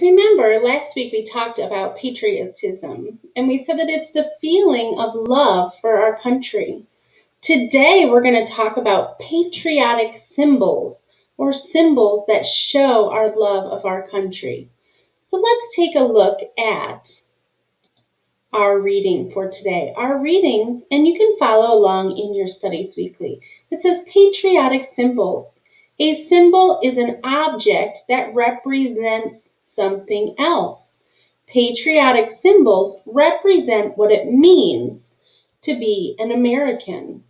Remember, last week we talked about patriotism, and we said that it's the feeling of love for our country. Today we're going to talk about patriotic symbols, or symbols that show our love of our country. So let's take a look at our reading for today. Our reading, and you can follow along in your studies weekly. It says patriotic symbols. A symbol is an object that represents something else. Patriotic symbols represent what it means to be an American.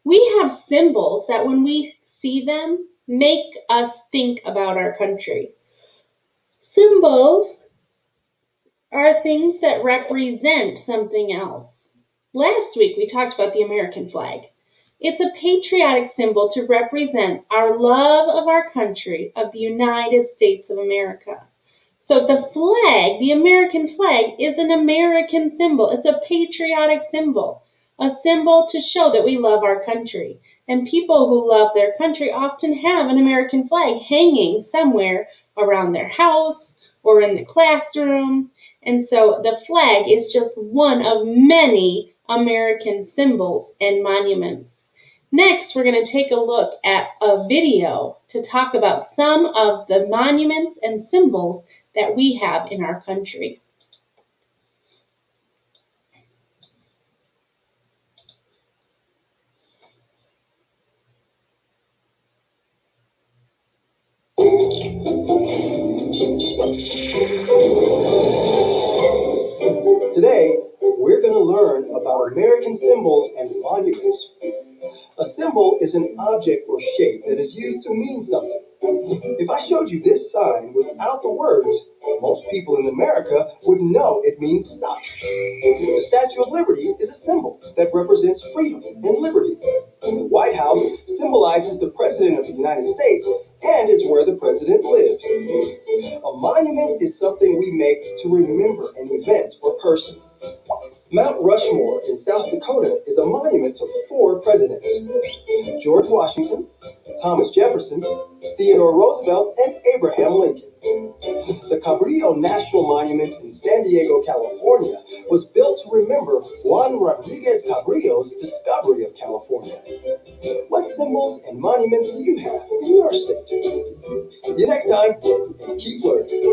We have symbols that when we see them, make us think about our country. Symbols are things that represent something else. Last week we talked about the American flag. It's a patriotic symbol to represent our love of our country, of the United States of America. So the flag, the American flag, is an American symbol. It's a patriotic symbol, a symbol to show that we love our country. And people who love their country often have an American flag hanging somewhere around their house or in the classroom. And so the flag is just one of many American symbols and monuments. Next, we're going to take a look at a video to talk about some of the monuments and symbols that we have in our country. Today, we're going to learn about American symbols and monuments. A symbol is an object or shape that is used to mean something. If I showed you this sign without the words, most people in America would know it means stop. The Statue of Liberty is a symbol that represents freedom and liberty. The White House symbolizes the President of the United States and is where the President lives. A monument is something we make to remember an event or person. Mount Rushmore in South Dakota is a monument to 4 presidents: George Washington, Thomas Jefferson, Theodore Roosevelt, and Abraham Lincoln. The Cabrillo National Monument in San Diego, California, was built to remember Juan Rodriguez Cabrillo's discovery of California. What symbols and monuments do you have in your state? See you next time, and keep learning.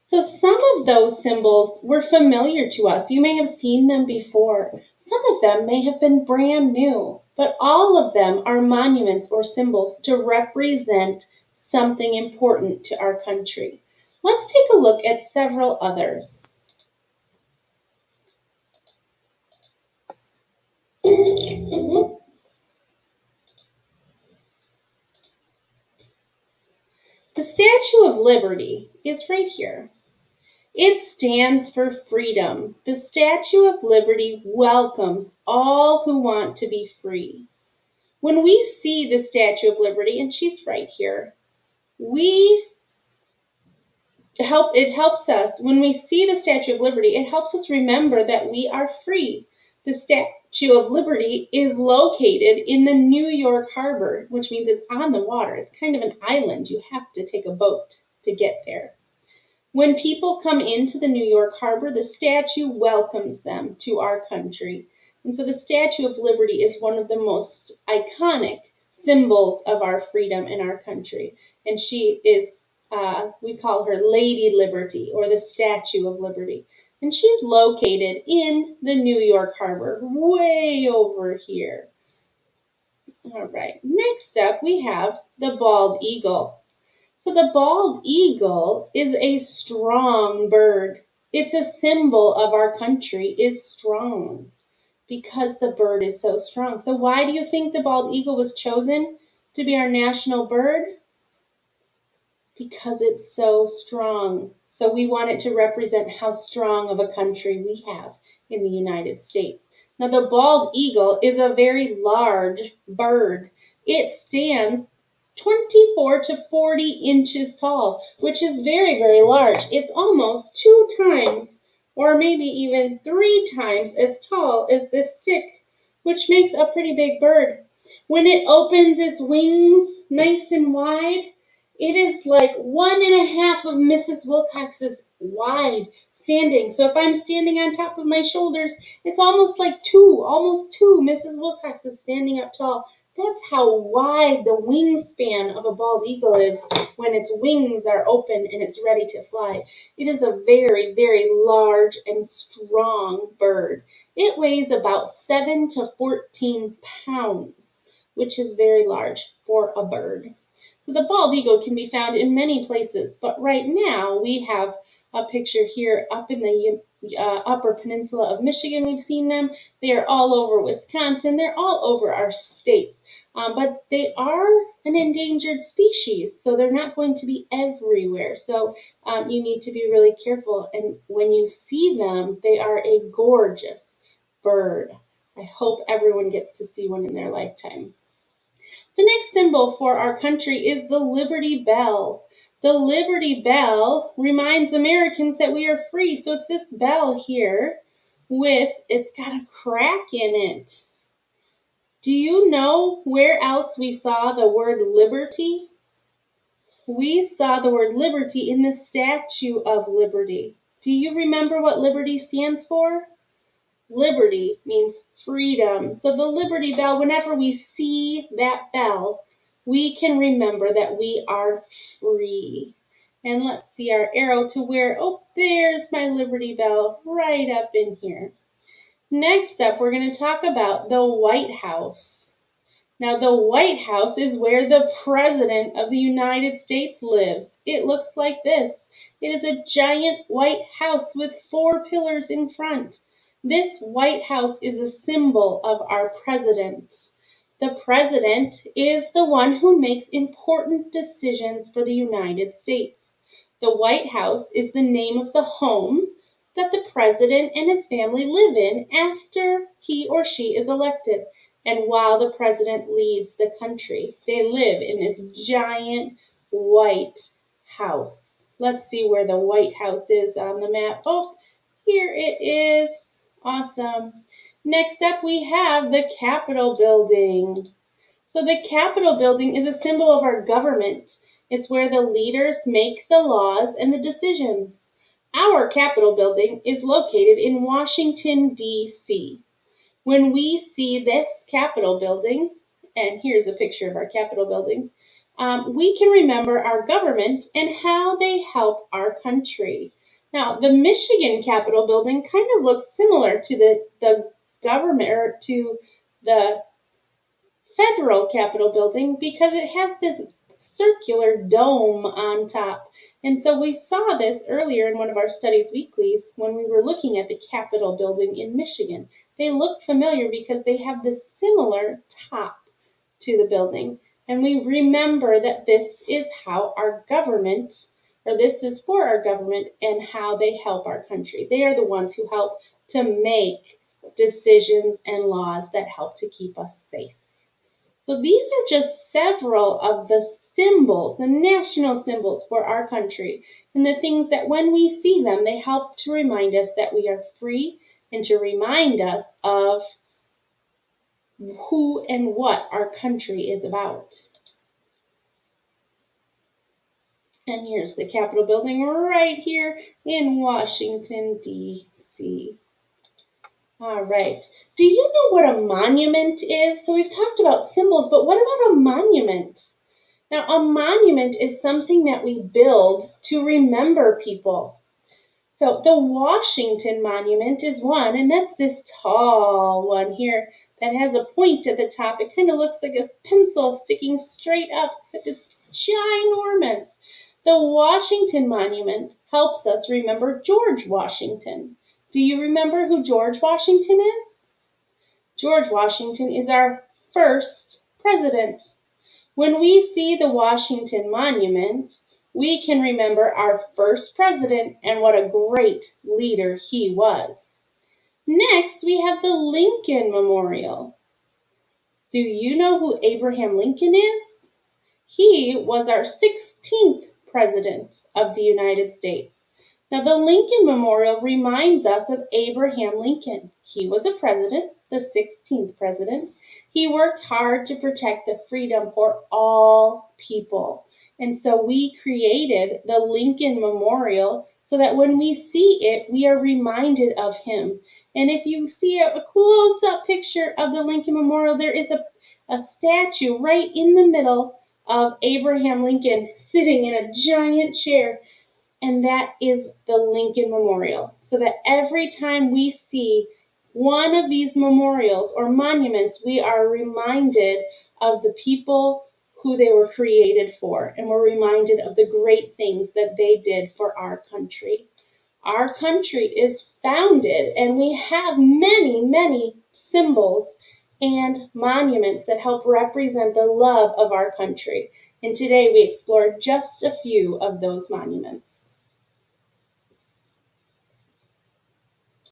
So some of those symbols were familiar to us. You may have seen them before. Some of them may have been brand new, but all of them are monuments or symbols to represent something important to our country. Let's take a look at several others. The Statue of Liberty is right here. It stands for freedom. The Statue of Liberty welcomes all who want to be free. When we see the Statue of Liberty, and she's right here, it helps us, when we see the Statue of Liberty, it helps us remember that we are free. The Statue of Liberty is located in the New York Harbor, which means it's on the water. It's kind of an island. You have to take a boat to get there. When people come into the New York Harbor, the statue welcomes them to our country. And so the Statue of Liberty is one of the most iconic symbols of our freedom in our country. And she is, we call her Lady Liberty, or the Statue of Liberty. And she's located in the New York Harbor, way over here. All right, next up we have the bald eagle. So the bald eagle is a strong bird. It's a symbol of our country is strong because the bird is so strong. So why do you think the bald eagle was chosen to be our national bird? Because it's so strong. So we want it to represent how strong of a country we have in the United States. Now the bald eagle is a very large bird. It stands 24 to 40 inches tall, which is very, very large. It's almost 2 times or maybe even 3 times as tall as this stick, which makes a pretty big bird. When it opens its wings nice and wide, it is like 1.5 of Mrs. Wilcox's wide standing. So if I'm standing on top of my shoulders, it's almost like almost two Mrs. Wilcoxes standing up tall. That's how wide the wingspan of a bald eagle is when its wings are open and it's ready to fly. It is a very, very large and strong bird. It weighs about 7 to 14 pounds, which is very large for a bird. So the bald eagle can be found in many places, but right now we have a picture here up in the upper peninsula of Michigan. We've seen them. They are all over Wisconsin. They're all over our states. But they are an endangered species, so they're not going to be everywhere. So you need to be really careful. And when you see them, they are a gorgeous bird. I hope everyone gets to see one in their lifetime. The next symbol for our country is the Liberty Bell. The Liberty Bell reminds Americans that we are free. So it's this bell here it's got a crack in it. Do you know where else we saw the word liberty? We saw the word liberty in the Statue of Liberty. Do you remember what liberty stands for? Liberty means freedom. So the Liberty Bell, whenever we see that bell, we can remember that we are free. And let's see our arrow to where, oh, there's my Liberty Bell right up in here. Next up, we're going to talk about the White House. Now, the White House is where the President of the United States lives. It looks like this. It is a giant white house with 4 pillars in front. This White House is a symbol of our president. The president is the one who makes important decisions for the United States. The White House is the name of the home that the president and his family live in after he or she is elected. And while the president leads the country, they live in this giant white house. Let's see where the White House is on the map. Oh, here it is. Awesome. Next up, we have the Capitol building. So the Capitol building is a symbol of our government. It's where the leaders make the laws and the decisions. Our Capitol building is located in Washington, D.C. When we see this Capitol building, and here's a picture of our Capitol building, we can remember our government and how they help our country. Now, the Michigan Capitol building kind of looks similar to the government, or to the federal Capitol building, because it has this circular dome on top. And so we saw this earlier in one of our studies weeklies when we were looking at the Capitol building in Michigan. They look familiar because they have this similar top to the building. And we remember that this is how our government, or this is for our government and how they help our country. They are the ones who help to make decisions and laws that help to keep us safe. So these are just several of the symbols, the national symbols for our country, and the things that when we see them, they help to remind us that we are free and to remind us of who and what our country is about. And here's the Capitol building right here in Washington, D.C. All right. Do you know what a monument is? So we've talked about symbols, but what about a monument? Now, a monument is something that we build to remember people. So the Washington Monument is one, and that's this tall one here that has a point at the top. It kind of looks like a pencil sticking straight up, except it's ginormous. The Washington Monument helps us remember George Washington. Do you remember who George Washington is? George Washington is our first president. When we see the Washington Monument, we can remember our first president and what a great leader he was. Next, we have the Lincoln Memorial. Do you know who Abraham Lincoln is? He was our 16th president of the United States. Now, the Lincoln Memorial reminds us of Abraham Lincoln. He was a president, the 16th president. He worked hard to protect the freedom for all people. And so we created the Lincoln Memorial so that when we see it, we are reminded of him. And if you see a close-up picture of the Lincoln Memorial, there is a statue right in the middle of Abraham Lincoln sitting in a giant chair. And that is the Lincoln Memorial. So that every time we see one of these memorials or monuments, we are reminded of the people who they were created for, and we're reminded of the great things that they did for our country. Our country is founded, and we have many, many symbols and monuments that help represent the love of our country. And today we explored just a few of those monuments.